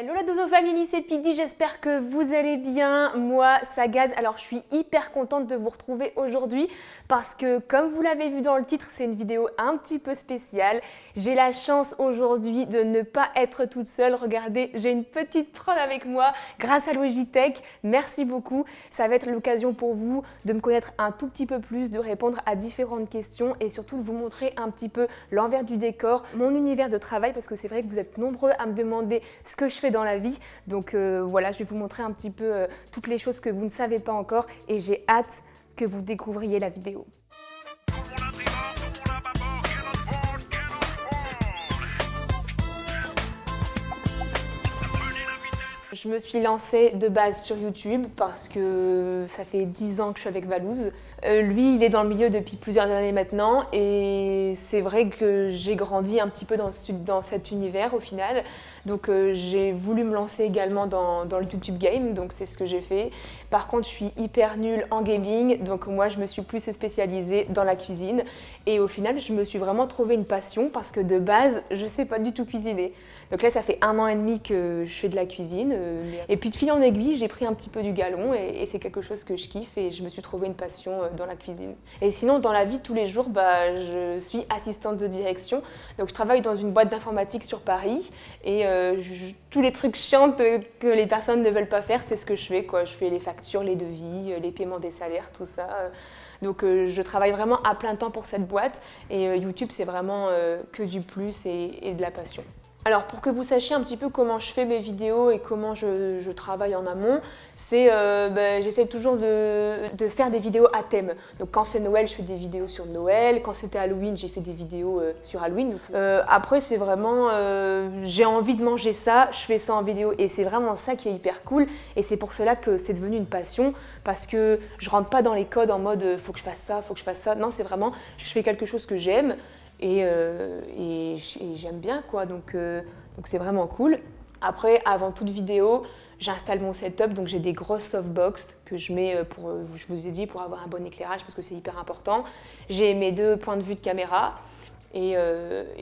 Hello la Dozo Family, c'est Pidi, j'espère que vous allez bien. Moi, ça gaze. Alors, je suis hyper contente de vous retrouver aujourd'hui parce que, comme vous l'avez vu dans le titre, c'est une vidéo un petit peu spéciale. J'ai la chance aujourd'hui de ne pas être toute seule. Regardez, j'ai une petite prod avec moi grâce à Logitech. Merci beaucoup. Ça va être l'occasion pour vous de me connaître un tout petit peu plus, de répondre à différentes questions et surtout de vous montrer un petit peu l'envers du décor, mon univers de travail, parce que c'est vrai que vous êtes nombreux à me demander ce que je fais dans la vie. Donc voilà, je vais vous montrer un petit peu toutes les choses que vous ne savez pas encore et j'ai hâte que vous découvriez la vidéo. Je me suis lancée de base sur YouTube parce que ça fait 10 ans que je suis avec Valouz. Lui, il est dans le milieu depuis plusieurs années maintenant et c'est vrai que j'ai grandi un petit peu dans cet univers au final. Donc j'ai voulu me lancer également dans le YouTube Game, donc c'est ce que j'ai fait. Par contre, je suis hyper nulle en gaming, donc moi je me suis plus spécialisée dans la cuisine. Et au final, je me suis vraiment trouvé une passion parce que de base, je sais pas du tout cuisiner. Donc là, ça fait 1 an et demi que je fais de la cuisine. Et puis de fil en aiguille, j'ai pris un petit peu du galon et c'est quelque chose que je kiffe et je me suis trouvé une passion dans la cuisine. Et sinon, dans la vie de tous les jours, je suis assistante de direction. Donc je travaille dans une boîte d'informatique sur Paris et tous les trucs chiants que les personnes ne veulent pas faire, c'est ce que je fais, quoi. Je fais les factures, les devis, les paiements des salaires, tout ça. Donc je travaille vraiment à plein temps pour cette boîte et YouTube, c'est vraiment que du plus et de la passion. Alors pour que vous sachiez un petit peu comment je fais mes vidéos et comment je travaille en amont, c'est j'essaie toujours de faire des vidéos à thème. Donc quand c'est Noël, je fais des vidéos sur Noël. Quand c'était Halloween, j'ai fait des vidéos sur Halloween. Après c'est vraiment, j'ai envie de manger ça, je fais ça en vidéo et c'est vraiment ça qui est hyper cool. Et c'est pour cela que c'est devenu une passion parce que je rentre pas dans les codes en mode faut que je fasse ça, faut que je fasse ça. Non, c'est vraiment, je fais quelque chose que j'aime. Et j'aime bien quoi, donc c'est vraiment cool. Après, avant toute vidéo, j'installe mon setup, donc j'ai des grosses softbox que je mets je vous ai dit, pour avoir un bon éclairage parce que c'est hyper important. J'ai mes 2 points de vue de caméra et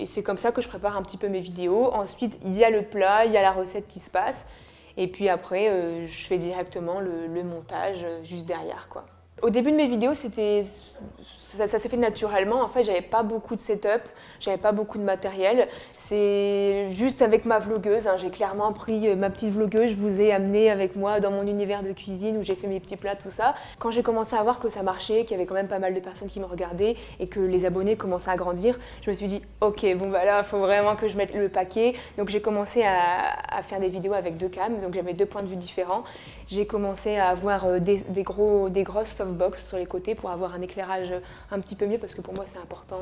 c'est comme ça que je prépare un petit peu mes vidéos. Ensuite, il y a le plat, il y a la recette qui se passe et puis après, je fais directement le montage juste derrière quoi. Au début de mes vidéos, ça s'est fait naturellement. En fait, j'avais pas beaucoup de setup, j'avais pas beaucoup de matériel. C'est juste avec ma vlogueuse. J'ai clairement pris ma petite vlogueuse, je vous ai amené avec moi dans mon univers de cuisine où j'ai fait mes petits plats, tout ça. Quand j'ai commencé à voir que ça marchait, qu'il y avait quand même pas mal de personnes qui me regardaient et que les abonnés commençaient à grandir, je me suis dit ok, bon bah là, il faut vraiment que je mette le paquet. Donc j'ai commencé à faire des vidéos avec 2 cams, donc j'avais 2 points de vue différents. J'ai commencé à avoir des grosses softbox sur les côtés pour avoir un éclairage un petit peu mieux parce que pour moi c'est important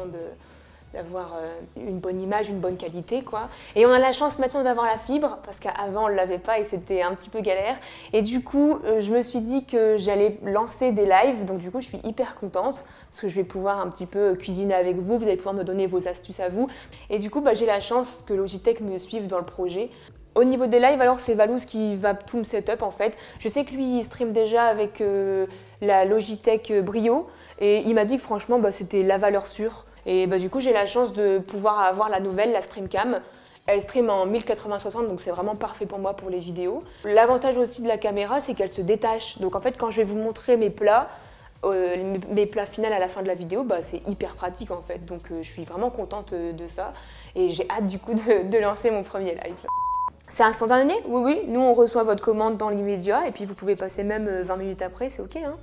d'avoir une bonne image, une bonne qualité quoi. Et on a la chance maintenant d'avoir la fibre parce qu'avant on ne l'avait pas et c'était un petit peu galère. Et du coup je me suis dit que j'allais lancer des lives, donc du coup je suis hyper contente parce que je vais pouvoir un petit peu cuisiner avec vous, vous allez pouvoir me donner vos astuces à vous. Et du coup j'ai la chance que Logitech me suive dans le projet. Au niveau des lives, alors c'est Valouz qui va tout me setup en fait. Je sais que lui il stream déjà avec la Logitech Brio et il m'a dit que franchement c'était la valeur sûre. Et du coup j'ai la chance de pouvoir avoir la nouvelle, la Streamcam. Elle stream en 1080-60 donc c'est vraiment parfait pour moi pour les vidéos. L'avantage aussi de la caméra c'est qu'elle se détache. Donc en fait quand je vais vous montrer mes plats finaux à la fin de la vidéo, c'est hyper pratique en fait. Donc je suis vraiment contente de ça et j'ai hâte du coup de lancer mon premier live. C'est instantané? Oui, oui. Nous, on reçoit votre commande dans l'immédiat et puis vous pouvez passer même 20 minutes après, c'est ok. Hein,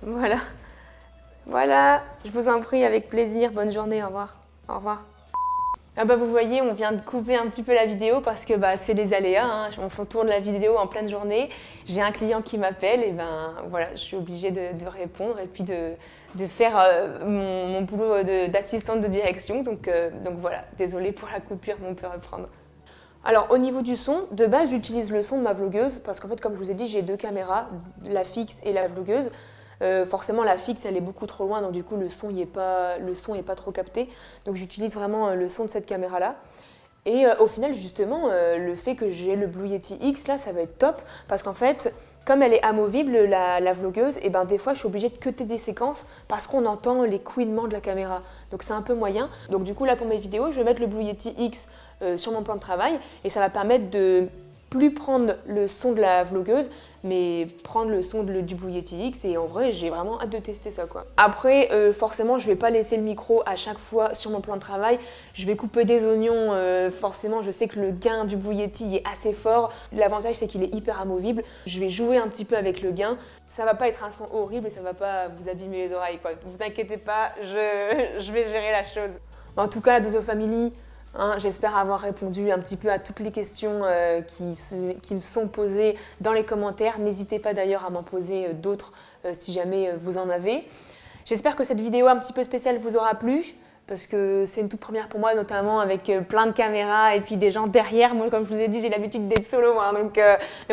voilà. Voilà. Je vous en prie, avec plaisir. Bonne journée. Au revoir. Au revoir. Ah vous voyez, on vient de couper un petit peu la vidéo parce que c'est les aléas. Hein. On tourne la vidéo en pleine journée. J'ai un client qui m'appelle et voilà, je suis obligée de répondre et puis de faire mon boulot d'assistante de direction. Donc voilà, désolée pour la coupure, mais on peut reprendre. Alors au niveau du son, de base j'utilise le son de ma vlogueuse parce qu'en fait comme je vous ai dit j'ai 2 caméras, la fixe et la vlogueuse. Forcément la fixe elle est beaucoup trop loin donc du coup le son est pas trop capté. Donc j'utilise vraiment le son de cette caméra là. Et au final justement le fait que j'ai le Blue Yeti X là ça va être top parce qu'en fait comme elle est amovible la vlogueuse, et des fois je suis obligée de cutter des séquences parce qu'on entend les couinements de la caméra. Donc c'est un peu moyen. Donc du coup là pour mes vidéos je vais mettre le Blue Yeti X sur mon plan de travail et ça va permettre de plus prendre le son de la vlogueuse mais prendre le son du Blue Yeti X et en vrai j'ai vraiment hâte de tester ça quoi. Après forcément je vais pas laisser le micro à chaque fois sur mon plan de travail, je vais couper des oignons, forcément je sais que le gain du Blue Yeti est assez fort, l'avantage c'est qu'il est hyper amovible, je vais jouer un petit peu avec le gain, ça va pas être un son horrible et ça va pas vous abîmer les oreilles quoi, vous inquiétez pas, je vais gérer la chose. En tout cas la Dodo Family, hein, j'espère avoir répondu un petit peu à toutes les questions qui me sont posées dans les commentaires. N'hésitez pas d'ailleurs à m'en poser d'autres si jamais vous en avez. J'espère que cette vidéo un petit peu spéciale vous aura plu parce que c'est une toute première pour moi, notamment avec plein de caméras et puis des gens derrière. Moi, comme je vous ai dit, j'ai l'habitude d'être solo, hein, donc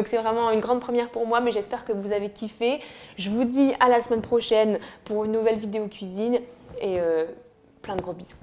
c'est vraiment une grande première pour moi, mais j'espère que vous avez kiffé. Je vous dis à la semaine prochaine pour une nouvelle vidéo cuisine et plein de gros bisous.